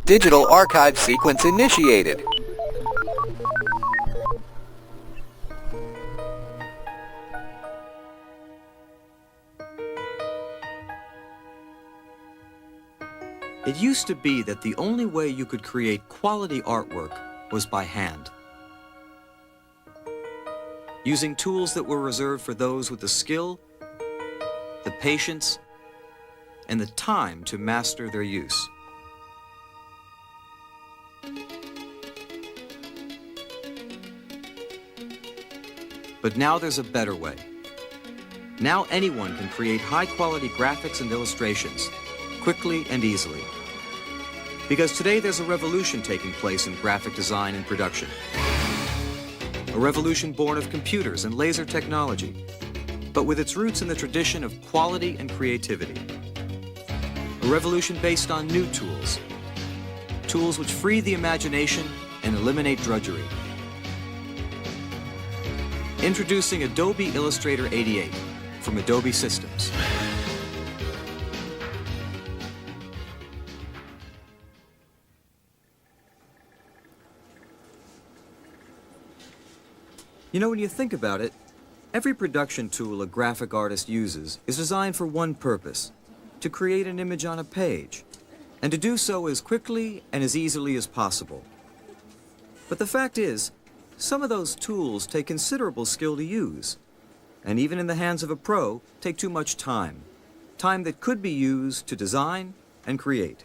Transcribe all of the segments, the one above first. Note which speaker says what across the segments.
Speaker 1: Digital archive sequence initiated.
Speaker 2: It used to be that the only way you could create quality artwork was by hand, using tools that were reserved for those with the skill, the patience, and the time to master their use. But now there's a better way. Now anyone can create high-quality graphics and illustrations quickly and easily. Because today there's a revolution taking place in graphic design and production. A revolution born of computers and laser technology, but with its roots in the tradition of quality and creativity. A revolution based on new tools. Tools which free the imagination and eliminate drudgery. Introducing Adobe Illustrator 88 from Adobe Systems. You know, when you think about it, every production tool a graphic artist uses is designed for one purpose: to create an image on a page, and to do so as quickly and as easily as possible. But the fact is, some of those tools take considerable skill to use, and even in the hands of a pro, take too much time. Time that could be used to design and create.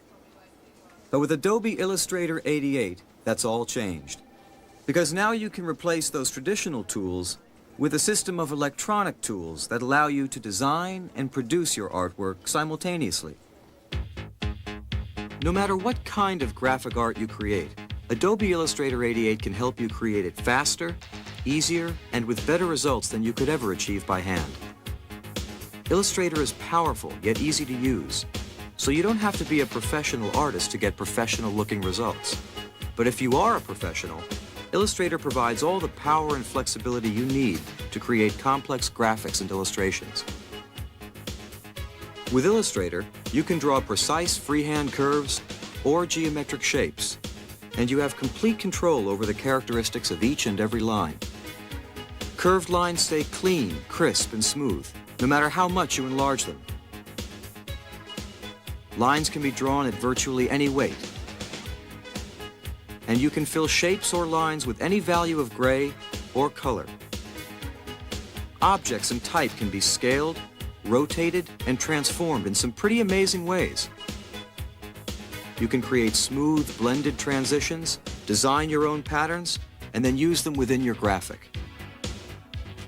Speaker 2: But with Adobe Illustrator 88, that's all changed. Because now you can replace those traditional tools with a system of electronic tools that allow you to design and produce your artwork simultaneously. No matter what kind of graphic art you create, Adobe Illustrator 88 can help you create it faster, easier, and with better results than you could ever achieve by hand. Illustrator is powerful, yet easy to use, so you don't have to be a professional artist to get professional-looking results. But if you are a professional, Illustrator provides all the power and flexibility you need to create complex graphics and illustrations. With Illustrator, you can draw precise freehand curves or geometric shapes, and you have complete control over the characteristics of each and every line. Curved lines stay clean, crisp, and smooth, no matter how much you enlarge them. Lines can be drawn at virtually any weight, and you can fill shapes or lines with any value of gray or color. Objects and type can be scaled, rotated, and transformed in some pretty amazing ways. You can create smooth, blended transitions, design your own patterns, and then use them within your graphic.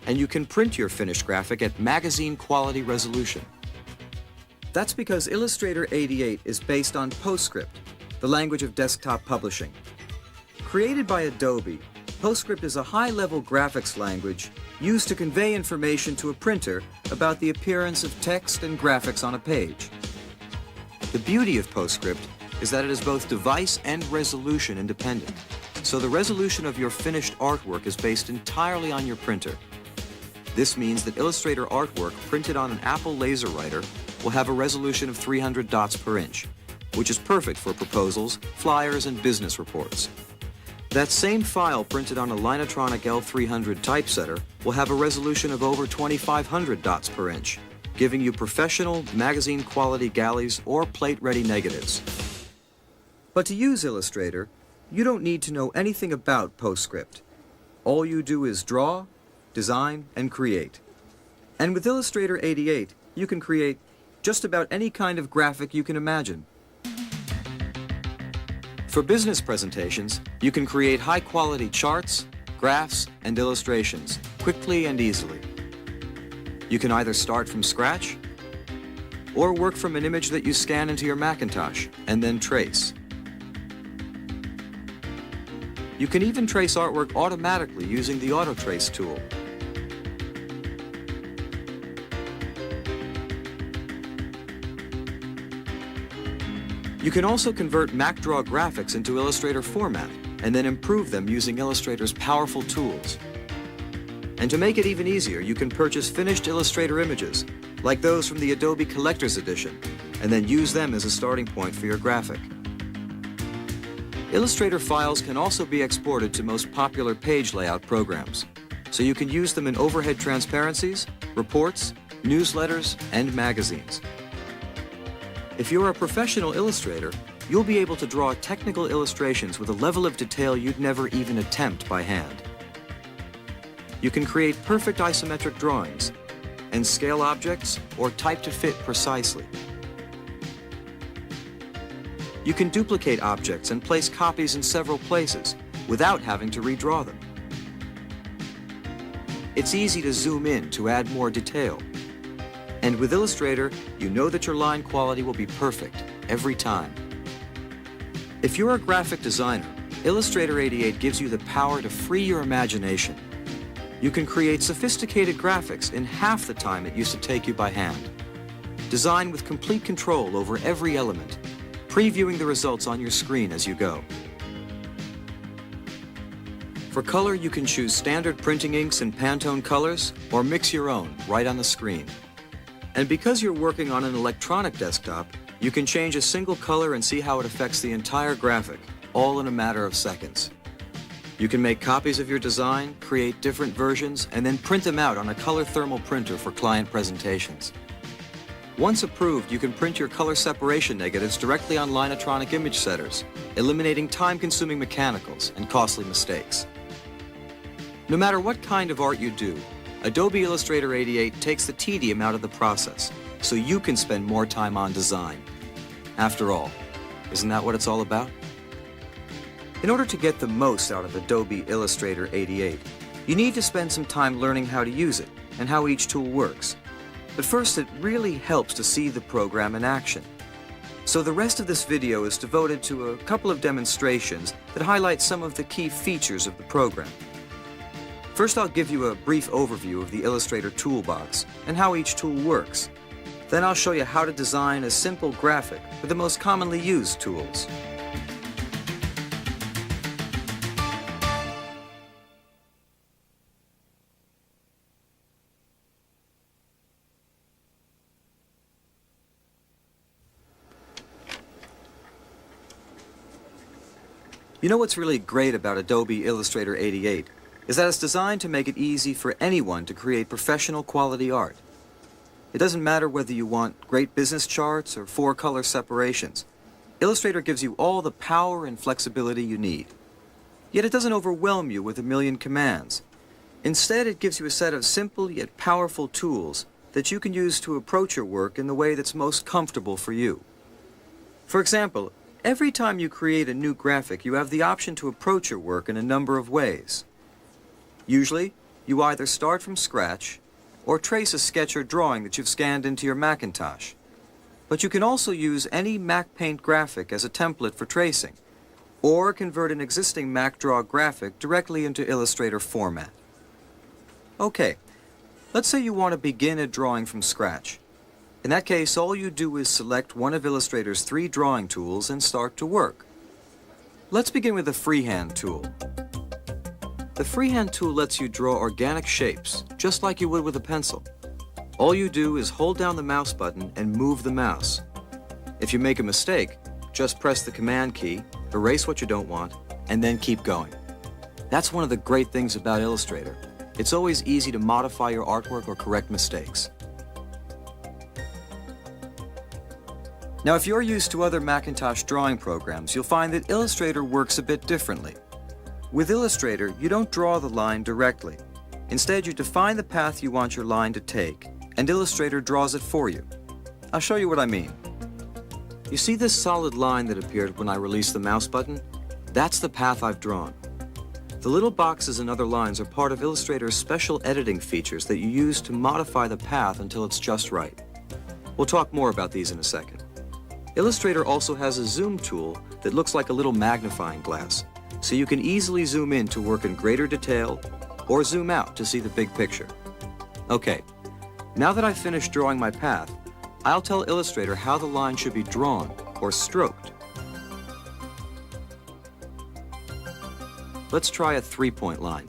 Speaker 2: And you can print your finished graphic at magazine quality resolution. That's because Illustrator 88 is based on PostScript, the language of desktop publishing. Created by Adobe, PostScript is a high-level graphics language used to convey information to a printer about the appearance of text and graphics on a page. The beauty of PostScript is that it is both device and resolution independent, so the resolution of your finished artwork is based entirely on your printer. This means that Illustrator artwork printed on an Apple LaserWriter will have a resolution of 300 dots per inch, which is perfect for proposals, flyers, and business reports. That same file printed on a Linotronic L300 typesetter will have a resolution of over 2,500 dots per inch, giving you professional magazine quality galleys or plate-ready negatives. But to use Illustrator, you don't need to know anything about PostScript. All you do is draw, design, and create. And with Illustrator 88, you can create just about any kind of graphic you can imagine. For business presentations, you can create high-quality charts, graphs, and illustrations quickly and easily. You can either start from scratch or work from an image that you scan into your Macintosh and then trace. You can even trace artwork automatically using the Auto Trace tool. You can also convert MacDraw graphics into Illustrator format and then improve them using Illustrator's powerful tools. And to make it even easier, you can purchase finished Illustrator images, like those from the Adobe Collector's Edition, and then use them as a starting point for your graphic. Illustrator files can also be exported to most popular page layout programs, so you can use them in overhead transparencies, reports, newsletters, and magazines. If you're a professional illustrator, you'll be able to draw technical illustrations with a level of detail you'd never even attempt by hand. You can create perfect isometric drawings and scale objects or type to fit precisely. You can duplicate objects and place copies in several places without having to redraw them. It's easy to zoom in to add more detail. And with Illustrator, you know that your line quality will be perfect every time. If you're a graphic designer, Illustrator 88 gives you the power to free your imagination. You can create sophisticated graphics in half the time it used to take you by hand. Design with complete control over every element, previewing the results on your screen as you go. For color, you can choose standard printing inks and Pantone colors or mix your own right on the screen. And because you're working on an electronic desktop, you can change a single color and see how it affects the entire graphic, all in a matter of seconds. You can make copies of your design, create different versions, and then print them out on a color thermal printer for client presentations. Once approved, you can print your color separation negatives directly on Linotronic image setters, eliminating time-consuming mechanicals and costly mistakes. No matter what kind of art you do, Adobe Illustrator 88 takes the tedium out of the process, so you can spend more time on design. After all, isn't that what it's all about? In order to get the most out of Adobe Illustrator 88, you need to spend some time learning how to use it and how each tool works. But first, it really helps to see the program in action. So the rest of this video is devoted to a couple of demonstrations that highlight some of the key features of the program. First, I'll give you a brief overview of the Illustrator toolbox and how each tool works. Then I'll show you how to design a simple graphic with the most commonly used tools. You know what's really great about Adobe Illustrator 88 is that it's designed to make it easy for anyone to create professional quality art. It doesn't matter whether you want great business charts or 4-color separations. Illustrator gives you all the power and flexibility you need. Yet it doesn't overwhelm you with a million commands. Instead, it gives you a set of simple yet powerful tools that you can use to approach your work in the way that's most comfortable for you. For example, every time you create a new graphic, you have the option to approach your work in a number of ways. Usually, you either start from scratch or trace a sketch or drawing that you've scanned into your Macintosh. But you can also use any Mac Paint graphic as a template for tracing, or convert an existing Mac Draw graphic directly into Illustrator format. Okay, let's say you want to begin a drawing from scratch. In that case, all you do is select one of Illustrator's 3 drawing tools and start to work. Let's begin with the Freehand tool. The Freehand tool lets you draw organic shapes, just like you would with a pencil. All you do is hold down the mouse button and move the mouse. If you make a mistake, just press the Command key, erase what you don't want, and then keep going. That's one of the great things about Illustrator. It's always easy to modify your artwork or correct mistakes. Now, if you're used to other Macintosh drawing programs, you'll find that Illustrator works a bit differently. With Illustrator, you don't draw the line directly. Instead, you define the path you want your line to take, and Illustrator draws it for you. I'll show you what I mean. You see this solid line that appeared when I released the mouse button? That's the path I've drawn. The little boxes and other lines are part of Illustrator's special editing features that you use to modify the path until it's just right. We'll talk more about these in a second. Illustrator also has a zoom tool that looks like a little magnifying glass, so you can easily zoom in to work in greater detail or zoom out to see the big picture. Okay, now that I've finished drawing my path, I'll tell Illustrator how the line should be drawn or stroked. Let's try a 3-point line.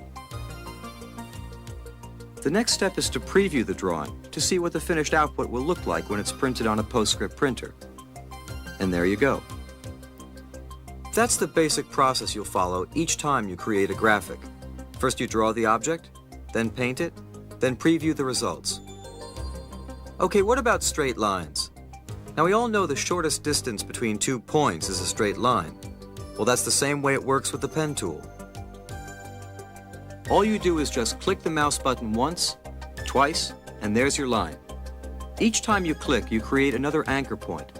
Speaker 2: The next step is to preview the drawing to see what the finished output will look like when it's printed on a PostScript printer. And there you go. That's the basic process you'll follow each time you create a graphic. First you draw the object, then paint it, then preview the results. Okay, what about straight lines? Now we all know the shortest distance between 2 points is a straight line. Well, that's the same way it works with the pen tool. All you do is just click the mouse button once, twice, and there's your line. Each time you click, you create another anchor point.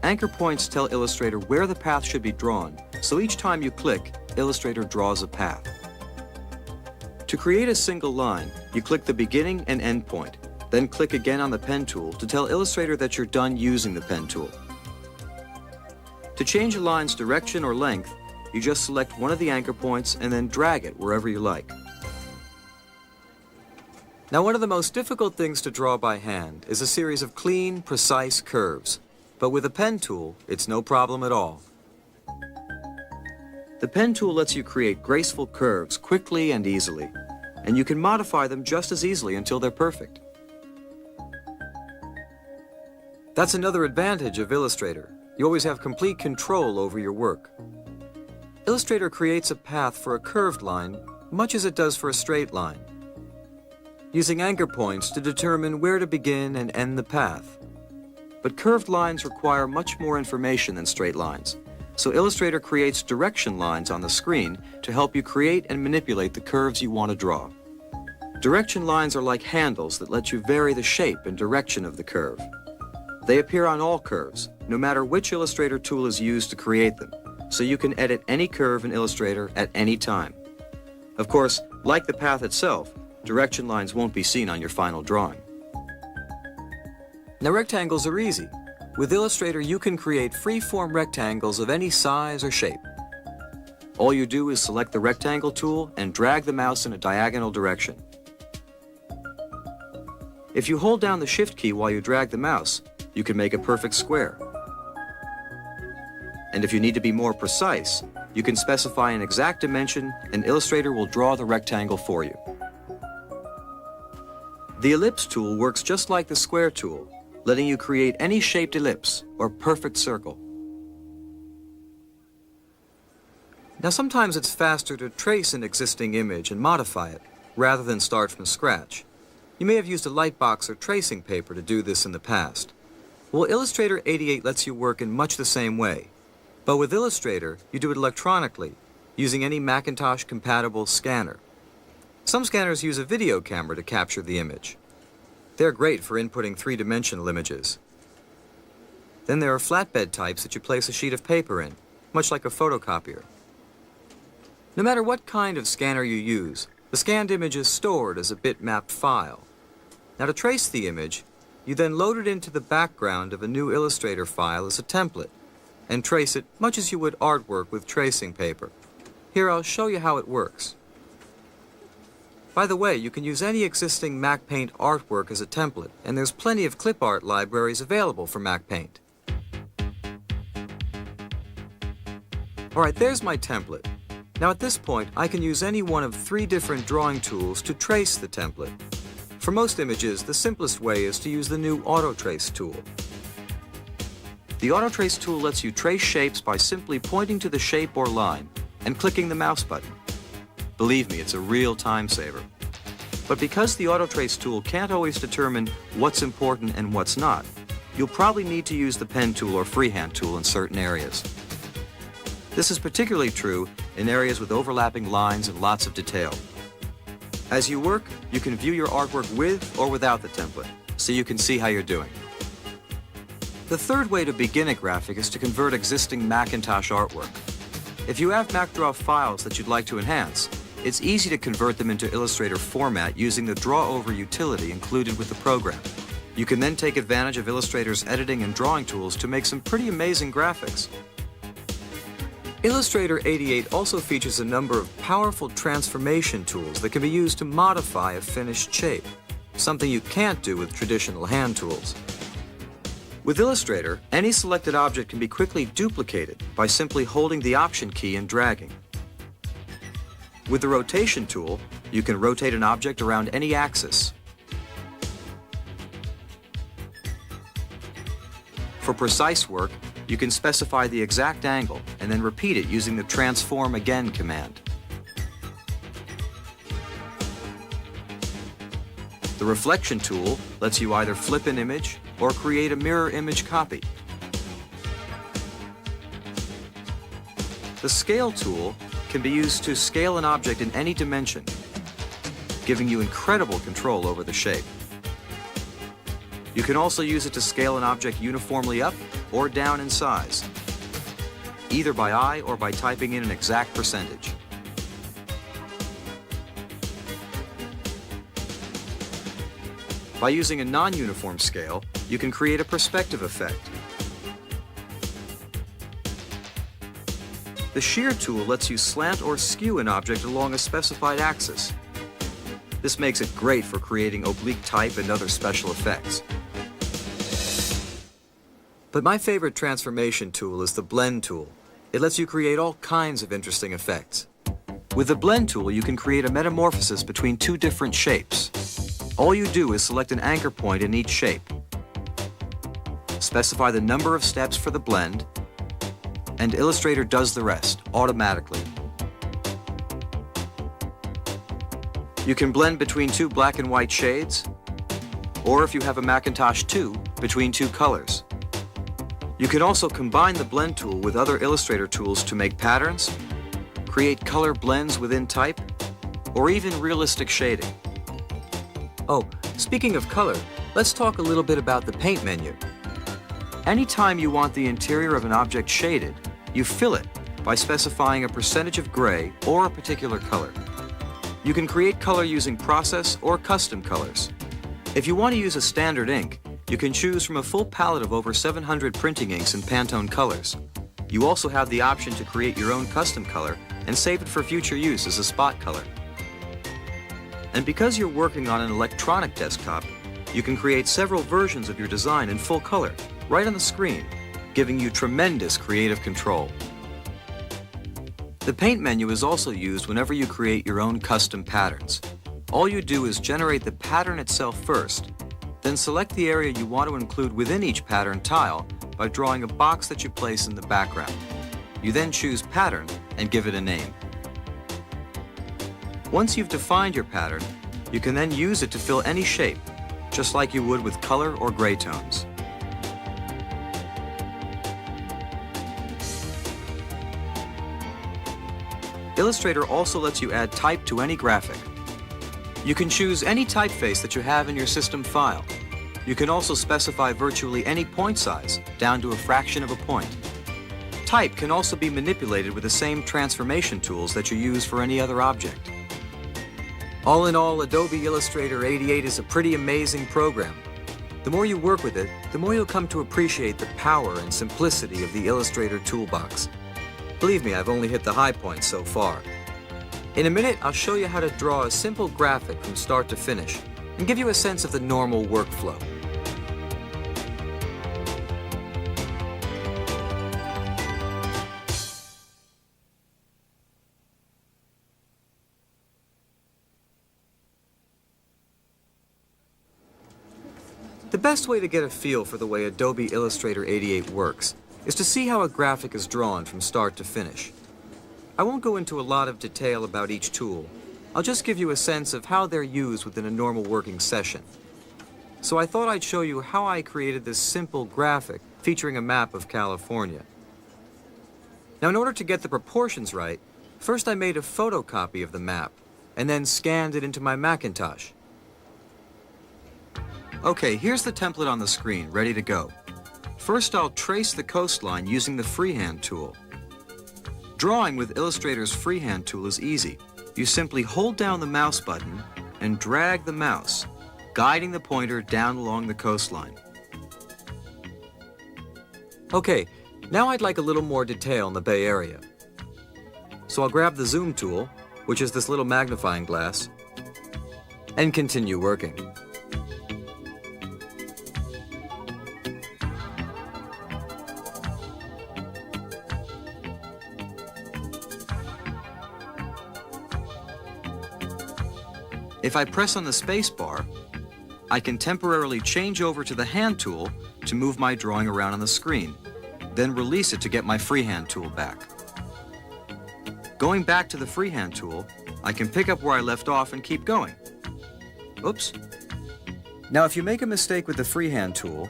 Speaker 2: Anchor points tell Illustrator where the path should be drawn, so each time you click, Illustrator draws a path. To create a single line, you click the beginning and end point, then click again on the pen tool to tell Illustrator that you're done using the pen tool. To change a line's direction or length, you just select one of the anchor points and then drag it wherever you like. Now, one of the most difficult things to draw by hand is a series of clean, precise curves. But with a pen tool, it's no problem at all. The pen tool lets you create graceful curves quickly and easily, and you can modify them just as easily until they're perfect. That's another advantage of Illustrator. You always have complete control over your work. Illustrator creates a path for a curved line, much as it does for a straight line, using anchor points to determine where to begin and end the path. But curved lines require much more information than straight lines, so Illustrator creates direction lines on the screen to help you create and manipulate the curves you want to draw. Direction lines are like handles that let you vary the shape and direction of the curve. They appear on all curves, no matter which Illustrator tool is used to create them, so you can edit any curve in Illustrator at any time. Of course, like the path itself, direction lines won't be seen on your final drawing. Now, rectangles are easy. With Illustrator, you can create free-form rectangles of any size or shape. All you do is select the rectangle tool and drag the mouse in a diagonal direction. If you hold down the Shift key while you drag the mouse, you can make a perfect square. And if you need to be more precise, you can specify an exact dimension and Illustrator will draw the rectangle for you. The ellipse tool works just like the square tool, letting you create any shaped ellipse or perfect circle. Now, sometimes it's faster to trace an existing image and modify it, rather than start from scratch. You may have used a lightbox or tracing paper to do this in the past. Well, Illustrator 88 lets you work in much the same way. But with Illustrator, you do it electronically, using any Macintosh-compatible scanner. Some scanners use a video camera to capture the image. They're great for inputting three-dimensional images. Then there are flatbed types that you place a sheet of paper in, much like a photocopier. No matter what kind of scanner you use, the scanned image is stored as a bitmap file. Now, to trace the image, you then load it into the background of a new Illustrator file as a template, and trace it much as you would artwork with tracing paper. Here, I'll show you how it works. By the way, you can use any existing MacPaint artwork as a template, and there's plenty of clip art libraries available for MacPaint. All right, there's my template. Now at this point, I can use any one of 3 different drawing tools to trace the template. For most images, the simplest way is to use the new Auto Trace tool. The Auto Trace tool lets you trace shapes by simply pointing to the shape or line and clicking the mouse button. Believe me, it's a real time saver. But because the Auto Trace tool can't always determine what's important and what's not, you'll probably need to use the pen tool or freehand tool in certain areas. This is particularly true in areas with overlapping lines and lots of detail. As you work, you can view your artwork with or without the template, so you can see how you're doing. The third way to begin a graphic is to convert existing Macintosh artwork. If you have MacDraw files that you'd like to enhance, it's easy to convert them into Illustrator format using the Draw Over utility included with the program. You can then take advantage of Illustrator's editing and drawing tools to make some pretty amazing graphics. Illustrator 88 also features a number of powerful transformation tools that can be used to modify a finished shape, something you can't do with traditional hand tools. With Illustrator, any selected object can be quickly duplicated by simply holding the Option key and dragging. With the Rotation tool, you can rotate an object around any axis. For precise work, You can specify the exact angle and then repeat it using the Transform Again command. The Reflection tool lets you either flip an image or create a mirror image copy. The Scale tool can be used to scale an object in any dimension, giving you incredible control over the shape. You can also use it to scale an object uniformly up or down in size, either by eye or by typing in an exact percentage. By using a non-uniform scale, you can create a perspective effect. The Shear tool lets you slant or skew an object along a specified axis. This makes it great for creating oblique type and other special effects. But my favorite transformation tool is the Blend tool. It lets you create all kinds of interesting effects. With the Blend tool, you can create a metamorphosis between two different shapes. All you do is select an anchor point in each shape. Specify the number of steps for the blend, and Illustrator does the rest automatically. You can blend between two black and white shades, or if you have a Macintosh 2, between two colors. You can also combine the Blend tool with other Illustrator tools to make patterns, create color blends within type, or even realistic shading. Oh, speaking of color, let's talk a little bit about the Paint menu. Anytime you want the interior of an object shaded, you fill it by specifying a percentage of gray or a particular color. You can create color using process or custom colors. If you want to use a standard ink, you can choose from a full palette of over 700 printing inks in Pantone colors. You also have the option to create your own custom color and save it for future use as a spot color. And because you're working on an electronic desktop, you can create several versions of your design in full color, right on the screen, giving you tremendous creative control. The Paint menu is also used whenever you create your own custom patterns. All you do is generate the pattern itself first, then select the area you want to include within each pattern tile by drawing a box that you place in the background. You then choose Pattern and give it a name. Once you've defined your pattern, you can then use it to fill any shape, just like you would with color or gray tones. Illustrator also lets you add type to any graphic. You can choose any typeface that you have in your system file. You can also specify virtually any point size, down to a fraction of a point. Type can also be manipulated with the same transformation tools that you use for any other object. All in all, Adobe Illustrator 88 is a pretty amazing program. The more you work with it, the more you'll come to appreciate the power and simplicity of the Illustrator toolbox. Believe me, I've only hit the high points so far. In a minute, I'll show you how to draw a simple graphic from start to finish and give you a sense of the normal workflow. The best way to get a feel for the way Adobe Illustrator 88 works is to see how a graphic is drawn from start to finish. I won't go into a lot of detail about each tool. I'll just give you a sense of how they're used within a normal working session. So I thought I'd show you how I created this simple graphic featuring a map of California. Now, in order to get the proportions right, first I made a photocopy of the map and then scanned it into my Macintosh. Okay, here's the template on the screen, ready to go. First, I'll trace the coastline using the freehand tool. Drawing with Illustrator's freehand tool is easy. You simply hold down the mouse button and drag the mouse, guiding the pointer down along the coastline. Okay, now I'd like a little more detail in the Bay Area. So I'll grab the zoom tool, which is this little magnifying glass, and continue working. If I press on the space bar, I can temporarily change over to the hand tool to move my drawing around on the screen. then release it to get my freehand tool back. Going back to the freehand tool, I can pick up where I left off and keep going. Oops. Now if you make a mistake with the freehand tool,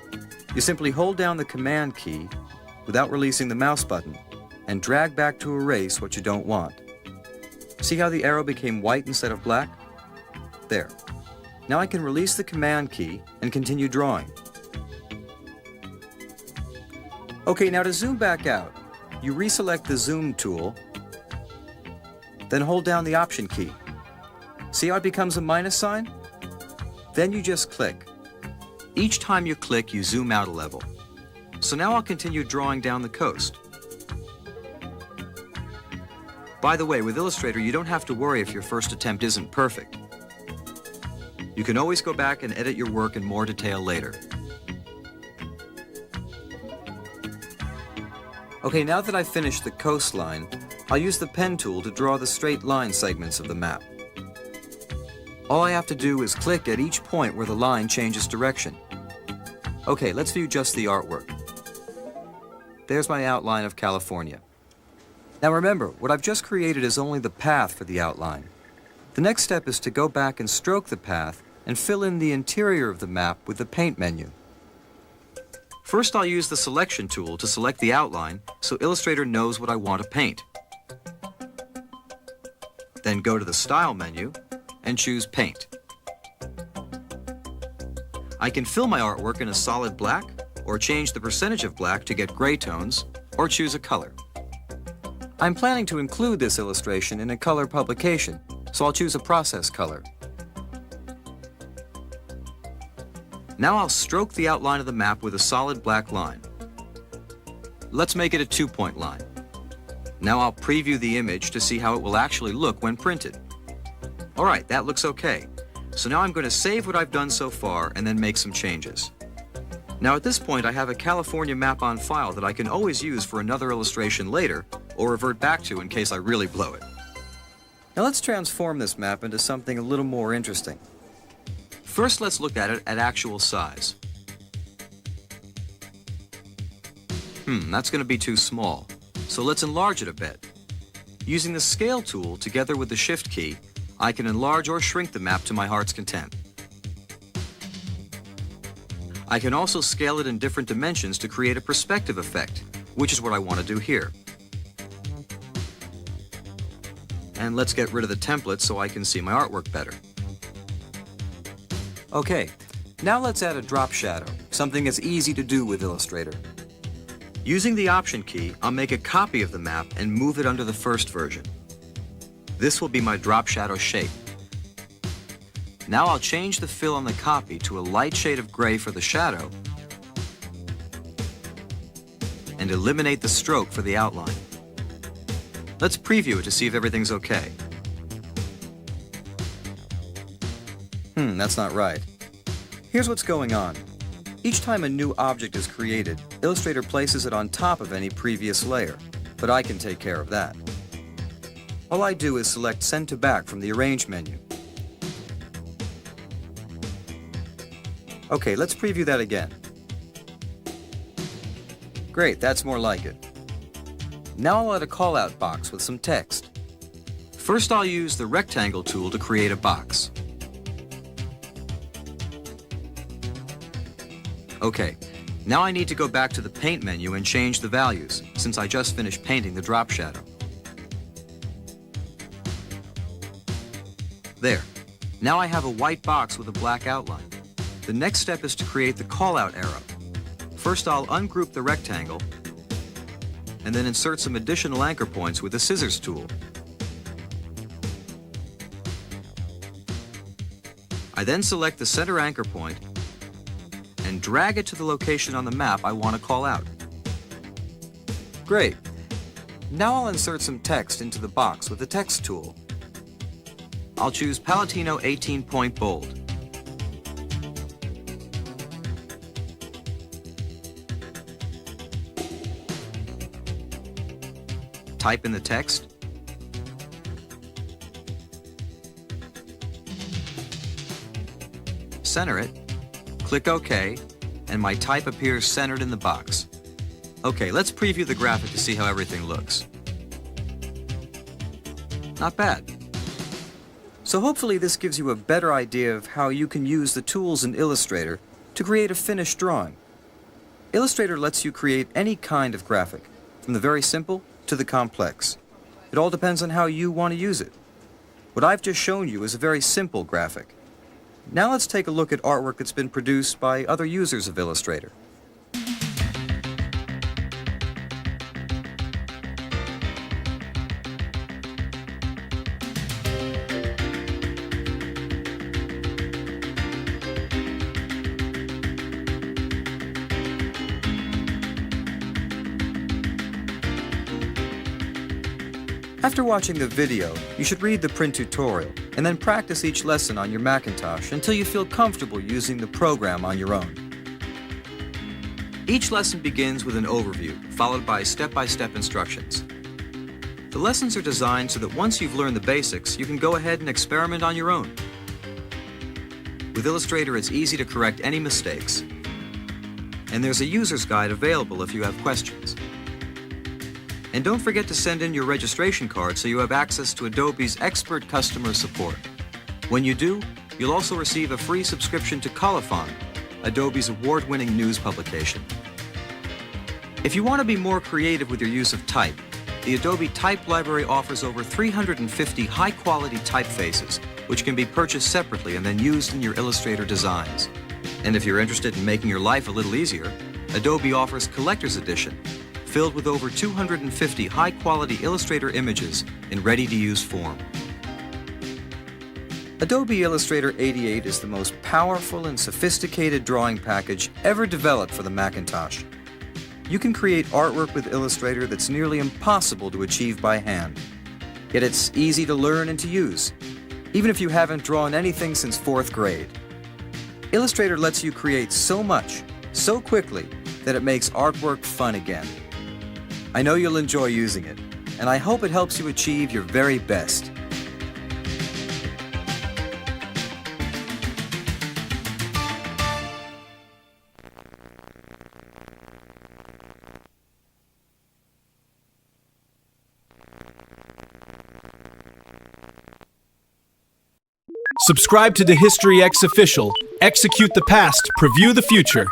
Speaker 2: you simply hold down the Command key without releasing the mouse button and drag back to erase what you don't want. See how the arrow became white instead of black? There. Now I can release the Command key and continue drawing. Okay, now to zoom back out, you reselect the Zoom tool, then hold down the Option key. See how it becomes a minus sign? Then you just click. Each time you click, you zoom out a level. So now I'll continue drawing down the coast. By the way, with Illustrator, you don't have to worry if your first attempt isn't perfect. You can always go back and edit your work in more detail later. Okay, now that I've finished the coastline, I'll use the pen tool to draw the straight line segments of the map. All I have to do is click at each point where the line changes direction. Okay, let's view just the artwork. There's my outline of California. Now remember, what I've just created is only the path for the outline. The next step is to go back and stroke the path and fill in the interior of the map with the Paint menu. First, I'll use the Selection tool to select the outline so Illustrator knows what I want to paint. Then go to the Style menu and choose Paint. I can fill my artwork in a solid black, or change the percentage of black to get gray tones, or choose a color. I'm planning to include this illustration in a color publication, so I'll choose a process color. Now I'll stroke the outline of the map with a solid black line. Let's make it a 2-point line. Now I'll preview the image to see how it will actually look when printed. All right, that looks okay. So now I'm going to save what I've done so far and then make some changes. Now at this point I have a California map on file that I can always use for another illustration later or revert back to in case I really blow it. Now let's transform this map into something a little more interesting. First, let's look at it at actual size. That's going to be too small. So let's enlarge it a bit. Using the Scale tool together with the Shift key, I can enlarge or shrink the map to my heart's content. I can also scale it in different dimensions to create a perspective effect, which is what I want to do here. And let's get rid of the template so I can see my artwork better. Okay, now let's add a drop shadow, something that's easy to do with Illustrator. Using the Option key, I'll make a copy of the map and move it under the first version. This will be my drop shadow shape. Now I'll change the fill on the copy to a light shade of gray for the shadow and eliminate the stroke for the outline. Let's preview it to see if everything's okay. That's not right. Here's what's going on. Each time a new object is created, Illustrator places it on top of any previous layer, but I can take care of that. All I do is select Send to Back from the Arrange menu. Okay, let's preview that again. Great, that's more like it. Now I'll add a callout box with some text. First, I'll use the Rectangle tool to create a box. Okay, now I need to go back to the Paint menu and change the values, since I just finished painting the drop shadow. There. Now I have a white box with a black outline. The next step is to create the callout arrow. First, I'll ungroup the rectangle and then insert some additional anchor points with the Scissors tool. I then select the center anchor point and drag it to the location on the map I want to call out. Great. Now I'll insert some text into the box with the Text tool. I'll choose Palatino 18-point bold. Type in the text. Center it. Click OK, and my type appears centered in the box. Okay, let's preview the graphic to see how everything looks. Not bad. So hopefully this gives you a better idea of how you can use the tools in Illustrator to create a finished drawing. Illustrator lets you create any kind of graphic, from the very simple to the complex. It all depends on how you want to use it. What I've just shown you is a very simple graphic. Now let's take a look at artwork that's been produced by other users of Illustrator. After watching the video, you should read the print tutorial and then practice each lesson on your Macintosh until you feel comfortable using the program on your own. Each lesson begins with an overview, followed by step-by-step instructions. The lessons are designed so that once you've learned the basics, you can go ahead and experiment on your own. With Illustrator, it's easy to correct any mistakes. And there's a user's guide available if you have questions. And don't forget to send in your registration card so you have access to Adobe's expert customer support. When you do, you'll also receive a free subscription to Colophon, Adobe's award-winning news publication. If you want to be more creative with your use of type, the Adobe Type Library offers over 350 high-quality typefaces, which can be purchased separately and then used in your Illustrator designs. And if you're interested in making your life a little easier, Adobe offers Collector's Edition, filled with over 250 high-quality Illustrator images in ready-to-use form. Adobe Illustrator 88 is the most powerful and sophisticated drawing package ever developed for the Macintosh. You can create artwork with Illustrator that's nearly impossible to achieve by hand. Yet it's easy to learn and to use, even if you haven't drawn anything since 4th grade. Illustrator lets you create so much, so quickly, that it makes artwork fun again. I know you'll enjoy using it, and I hope it helps you achieve your very best.
Speaker 3: Subscribe to the History X Official. Execute the past, preview the future.